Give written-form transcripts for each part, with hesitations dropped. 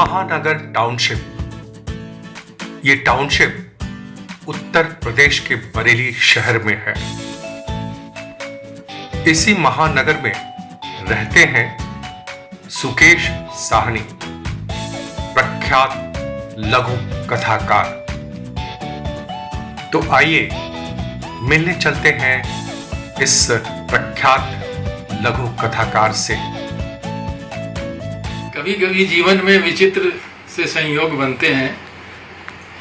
महानगर टाउनशिप। ये टाउनशिप उत्तर प्रदेश के बरेली शहर में है। इसी महानगर में रहते हैं सुकेश साहनी, प्रख्यात लघु कथाकार। तो आइए मिलने चलते हैं इस प्रख्यात लघु कथाकार से। कभी कभी जीवन में विचित्र से संयोग बनते हैं।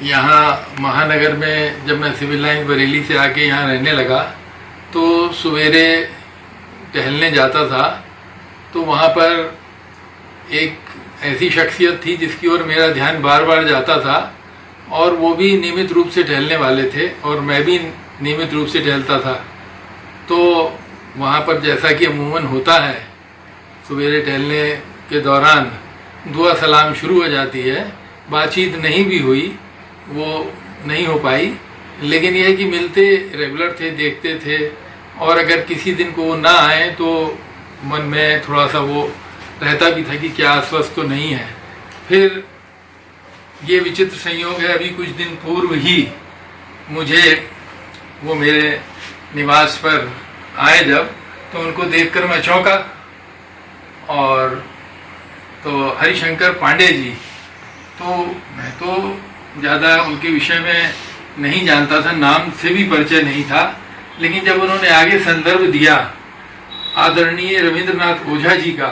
यहाँ महानगर में जब मैं सिविल लाइन बरेली से आके यहाँ रहने लगा तो सवेरे टहलने जाता था, तो वहाँ पर एक ऐसी शख्सियत थी जिसकी ओर मेरा ध्यान बार बार जाता था, और वो भी नियमित रूप से टहलने वाले थे और मैं भी नियमित रूप से टहलता था। तो वहाँ पर जैसा कि अमूमन होता है, सवेरे टहलने के दौरान दुआ सलाम शुरू हो जाती है। बातचीत नहीं भी हुई, वो नहीं हो पाई, लेकिन यह है कि मिलते रेगुलर थे, देखते थे, और अगर किसी दिन को वो ना आए तो मन में थोड़ा सा वो रहता भी था कि क्या अस्वस्थ तो नहीं है। फिर ये विचित्र संयोग है, अभी कुछ दिन पूर्व ही मुझे वो मेरे निवास पर आए जब, तो उनको देखकर मैं चौंका। और तो हरिशंकर पांडे जी, तो मैं तो ज़्यादा उनके विषय में नहीं जानता था, नाम से भी परिचय नहीं था, लेकिन जब उन्होंने आगे संदर्भ दिया आदरणीय रविंद्रनाथ ओझा जी का,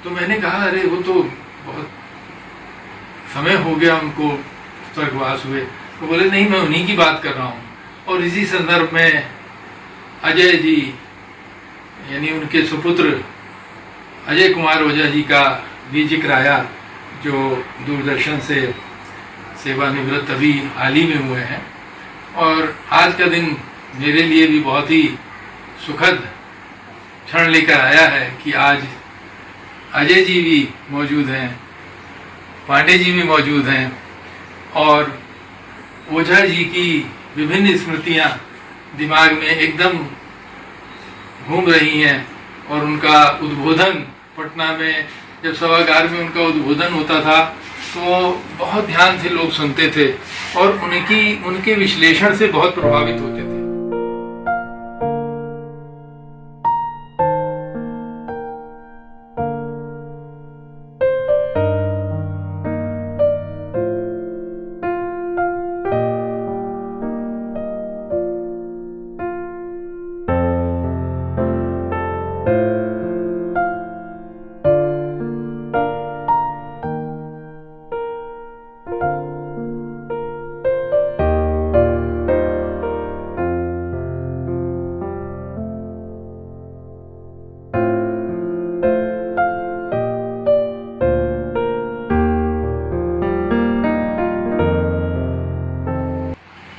तो मैंने कहा अरे वो तो बहुत समय हो गया उनको स्वर्गवास हुए। तो बोले नहीं, मैं उन्हीं की बात कर रहा हूँ। और इसी संदर्भ में अजय जी यानी उनके सुपुत्र अजय कुमार ओझा जी का भी जिक्र आया, जो दूरदर्शन से सेवानिवृत्त अभी हाल ही में हुए हैं। और आज का दिन मेरे लिए भी बहुत ही सुखद क्षण लेकर आया है कि आज अजय जी भी मौजूद हैं, पांडे जी भी मौजूद हैं, और ओझा जी की विभिन्न स्मृतियां दिमाग में एकदम घूम रही हैं। और उनका उद्बोधन पटना में, जब सभागार में उनका उद्बोधन होता था तो बहुत ध्यान से लोग सुनते थे और उनके विश्लेषण से बहुत प्रभावित होते थे।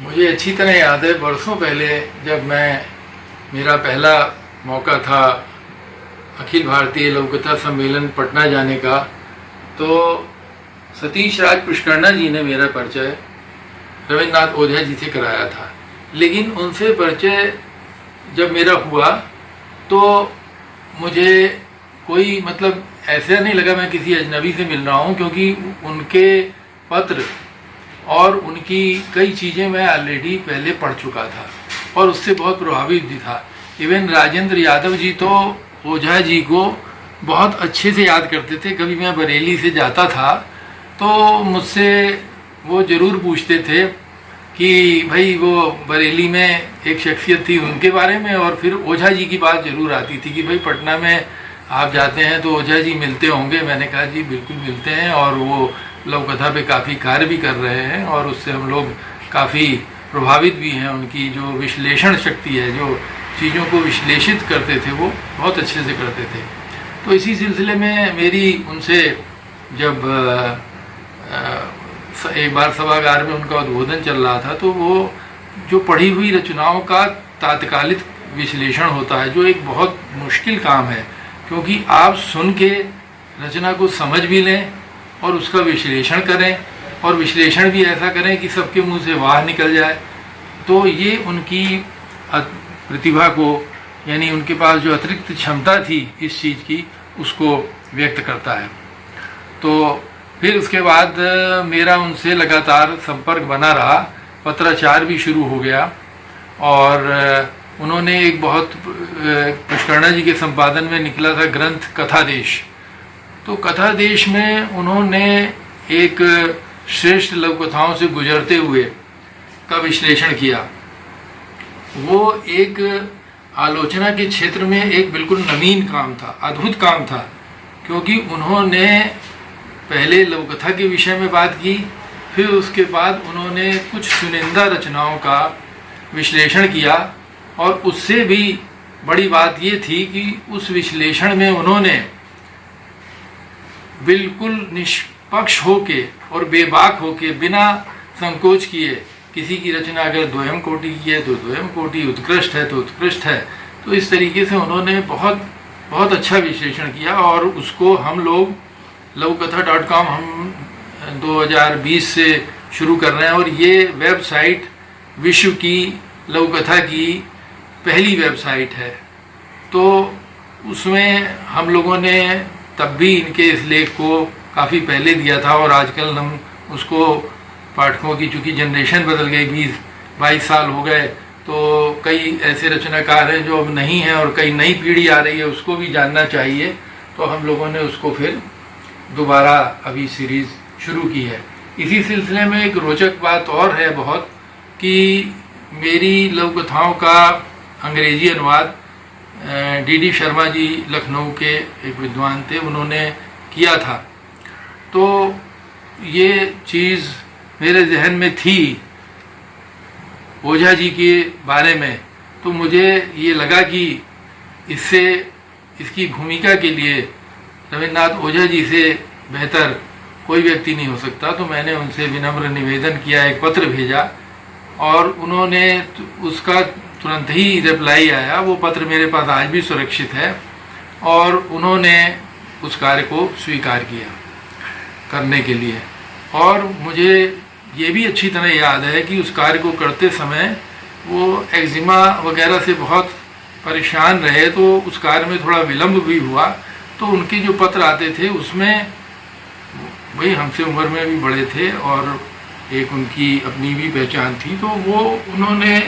मुझे अच्छी तरह याद है, बरसों पहले जब मेरा पहला मौका था अखिल भारतीय लघुकथा सम्मेलन पटना जाने का, तो सतीश राज पुष्करना जी ने मेरा परिचय रविंद्रनाथ ओझा जी से कराया था। लेकिन उनसे परिचय जब मेरा हुआ तो मुझे कोई मतलब ऐसा नहीं लगा मैं किसी अजनबी से मिल रहा हूँ, क्योंकि उनके पत्र और उनकी कई चीज़ें मैं ऑलरेडी पहले पढ़ चुका था और उससे बहुत प्रभावित भी था। इवन राजेंद्र यादव जी तो ओझा जी को बहुत अच्छे से याद करते थे। कभी मैं बरेली से जाता था तो मुझसे वो ज़रूर पूछते थे कि भाई वो बरेली में एक शख्सियत थी उनके बारे में, और फिर ओझा जी की बात ज़रूर आती थी कि भाई पटना में आप जाते हैं तो ओझा जी मिलते होंगे। मैंने कहा जी बिल्कुल मिलते हैं, और वो लघुकथा पे काफ़ी कार्य भी कर रहे हैं और उससे हम लोग काफ़ी प्रभावित भी हैं। उनकी जो विश्लेषण शक्ति है, जो चीज़ों को विश्लेषित करते थे, वो बहुत अच्छे से करते थे। तो इसी सिलसिले में मेरी उनसे जब एक बार सभागार में उनका उद्बोधन चल रहा था, तो वो जो पढ़ी हुई रचनाओं का तात्कालिक विश्लेषण होता है, जो एक बहुत मुश्किल काम है, क्योंकि आप सुन के रचना को समझ भी लें और उसका विश्लेषण करें, और विश्लेषण भी ऐसा करें कि सबके मुंह से वाह निकल जाए। तो ये उनकी प्रतिभा को, यानी उनके पास जो अतिरिक्त क्षमता थी इस चीज़ की, उसको व्यक्त करता है। तो फिर उसके बाद मेरा उनसे लगातार संपर्क बना रहा, पत्राचार भी शुरू हो गया। और उन्होंने एक बहुत पुष्करणा जी के संपादन में निकला था ग्रंथ कथादेश। तो कथादेश में उन्होंने एक श्रेष्ठ लघु कथाओं से गुजरते हुए का विश्लेषण किया। वो एक आलोचना के क्षेत्र में एक बिल्कुल नवीन काम था, अद्भुत काम था, क्योंकि उन्होंने पहले लघु कथा के विषय में बात की, फिर उसके बाद उन्होंने कुछ चुनिंदा रचनाओं का विश्लेषण किया। और उससे भी बड़ी बात ये थी कि उस विश्लेषण में उन्होंने बिल्कुल निष्पक्ष होके और बेबाक होके, बिना संकोच किए, किसी की रचना अगर द्वयम कोटि की है तो द्वयम कोटि, उत्कृष्ट है तो उत्कृष्ट है, तो इस तरीके से उन्होंने बहुत बहुत अच्छा विश्लेषण किया। और उसको हम लोग लघुकथा.com हम 2020 से शुरू कर रहे हैं, और ये वेबसाइट विश्व की लघुकथा की पहली वेबसाइट है। तो उसमें हम लोगों ने तब भी इनके इस लेख को काफ़ी पहले दिया था, और आजकल हम उसको पाठकों की चूँकि जनरेशन बदल गई, 20-22 साल हो गए, तो कई ऐसे रचनाकार हैं जो अब नहीं हैं, और कई नई पीढ़ी आ रही है, उसको भी जानना चाहिए। तो हम लोगों ने उसको फिर दोबारा अभी सीरीज़ शुरू की है। इसी सिलसिले में एक रोचक बात और है बहुत, कि मेरी लघु कथाओं का अंग्रेजी अनुवाद डी शर्मा जी लखनऊ के एक विद्वान थे, उन्होंने किया था। तो ये चीज़ मेरे जहन में थी ओझा जी के बारे में, तो मुझे ये लगा कि इससे इसकी भूमिका के लिए रविन्द्रनाथ ओझा जी से बेहतर कोई व्यक्ति नहीं हो सकता। तो मैंने उनसे विनम्र निवेदन किया, एक पत्र भेजा, और उन्होंने उसका तुरंत ही रिप्लाई आया। वो पत्र मेरे पास आज भी सुरक्षित है, और उन्होंने उस कार्य को स्वीकार किया करने के लिए। और मुझे ये भी अच्छी तरह याद है कि उस कार्य को करते समय वो एक्जिमा वगैरह से बहुत परेशान रहे, तो उस कार्य में थोड़ा विलम्ब भी हुआ। तो उनके जो पत्र आते थे उसमें वही हमसे उम्र में भी बड़े थे, और एक उनकी अपनी भी पहचान थी, तो वो उन्होंने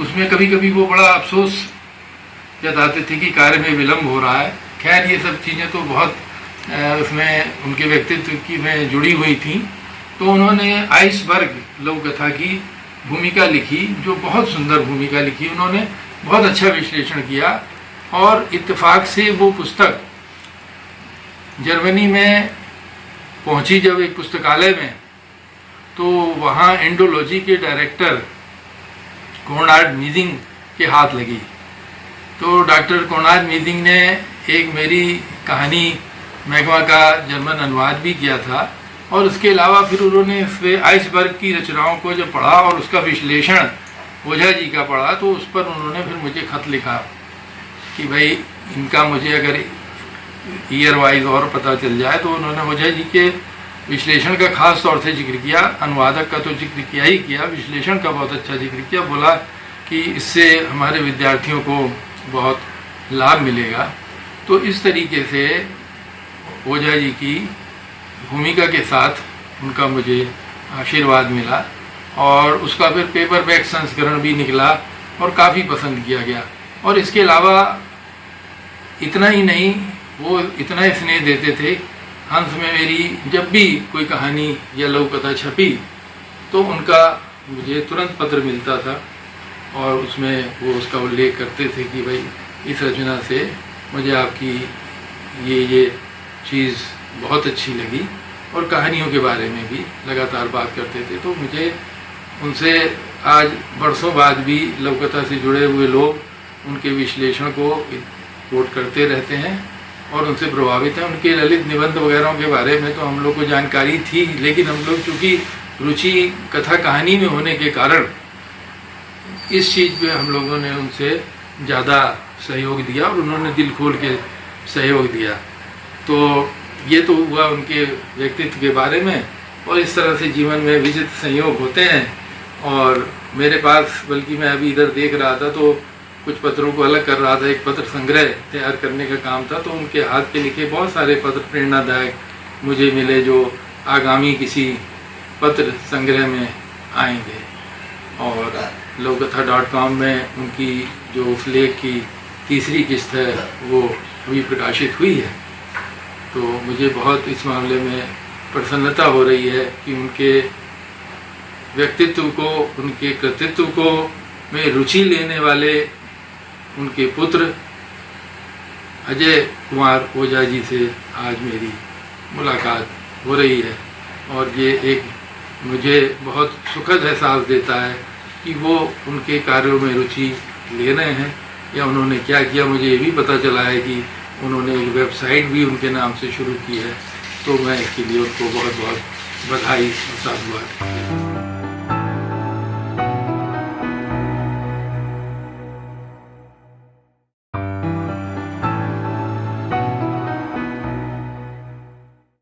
उसमें कभी कभी वो बड़ा अफसोस जताते थे कि कार्य में विलम्ब हो रहा है। खैर ये सब चीज़ें तो बहुत उसमें उनके व्यक्तित्व की में जुड़ी हुई थी। तो उन्होंने आइसबर्ग लघु कथा की भूमिका लिखी, जो बहुत सुंदर भूमिका लिखी, उन्होंने बहुत अच्छा विश्लेषण किया। और इत्तेफाक से वो पुस्तक जर्मनी में पहुंची जब एक पुस्तकालय में, तो वहाँ इंडोलॉजी के डायरेक्टर कोर्नाड मीजिंग के हाथ लगी। तो डॉक्टर कोर्नाड मीजिंग ने एक मेरी कहानी मैग्मा का जर्मन अनुवाद भी किया था, और उसके अलावा फिर उन्होंने इस आइसबर्ग की रचनाओं को जब पढ़ा और उसका विश्लेषण ओझा जी का पढ़ा, तो उस पर उन्होंने फिर मुझे खत लिखा कि भाई इनका मुझे अगर ईयर वाइज और पता चल जाए। तो उन्होंने ओझा जी के विश्लेषण का खास तौर से जिक्र किया, अनुवादक का तो जिक्र किया ही किया, विश्लेषण का बहुत अच्छा जिक्र किया। बोला कि इससे हमारे विद्यार्थियों को बहुत लाभ मिलेगा। तो इस तरीके से ओझा जी की भूमिका के साथ उनका मुझे आशीर्वाद मिला, और उसका फिर पेपरबैक संस्करण भी निकला और काफ़ी पसंद किया गया। और इसके अलावा इतना ही नहीं, वो इतना ही स्नेह देते थे। हंस में मेरी जब भी कोई कहानी या लघु कथा छपी तो उनका मुझे तुरंत पत्र मिलता था, और उसमें वो उसका उल्लेख करते थे कि भाई इस रचना से मुझे आपकी ये चीज़ बहुत अच्छी लगी, और कहानियों के बारे में भी लगातार बात करते थे। तो मुझे उनसे आज बरसों बाद भी लघु कथा से जुड़े हुए लोग उनके विश्लेषण को कोट करते रहते हैं और उनसे प्रभावित हैं। उनके ललित निबंध वगैरह के बारे में तो हम लोग को जानकारी थी, लेकिन हम लोग चूँकि रुचि कथा कहानी में होने के कारण इस चीज़ पे हम लोगों ने उनसे ज़्यादा सहयोग दिया, और उन्होंने दिल खोल के सहयोग दिया। तो ये तो हुआ उनके व्यक्तित्व के बारे में। और इस तरह से जीवन में विचित्र संयोग होते हैं। और मेरे पास, बल्कि मैं अभी इधर देख रहा था तो कुछ पत्रों को अलग कर रहा था, एक पत्र संग्रह तैयार करने का काम था, तो उनके हाथ के लिखे बहुत सारे पत्र प्रेरणादायक मुझे मिले, जो आगामी किसी पत्र संग्रह में आएंगे। और लोककथा.com में उनकी जो उस लेख की तीसरी किस्त है वो अभी प्रकाशित हुई है। तो मुझे बहुत इस मामले में प्रसन्नता हो रही है कि उनके व्यक्तित्व को, उनके कृतित्व को में रुचि लेने वाले उनके पुत्र अजय कुमार ओझा जी से आज मेरी मुलाकात हो रही है। और ये एक मुझे बहुत सुखद एहसास देता है कि वो उनके कार्यों में रुचि ले रहे हैं या उन्होंने क्या किया। मुझे ये भी पता चला है कि उन्होंने एक वेबसाइट भी उनके नाम से शुरू की है। तो मैं इसके लिए उनको बहुत बहुत बधाई और साधुवाद।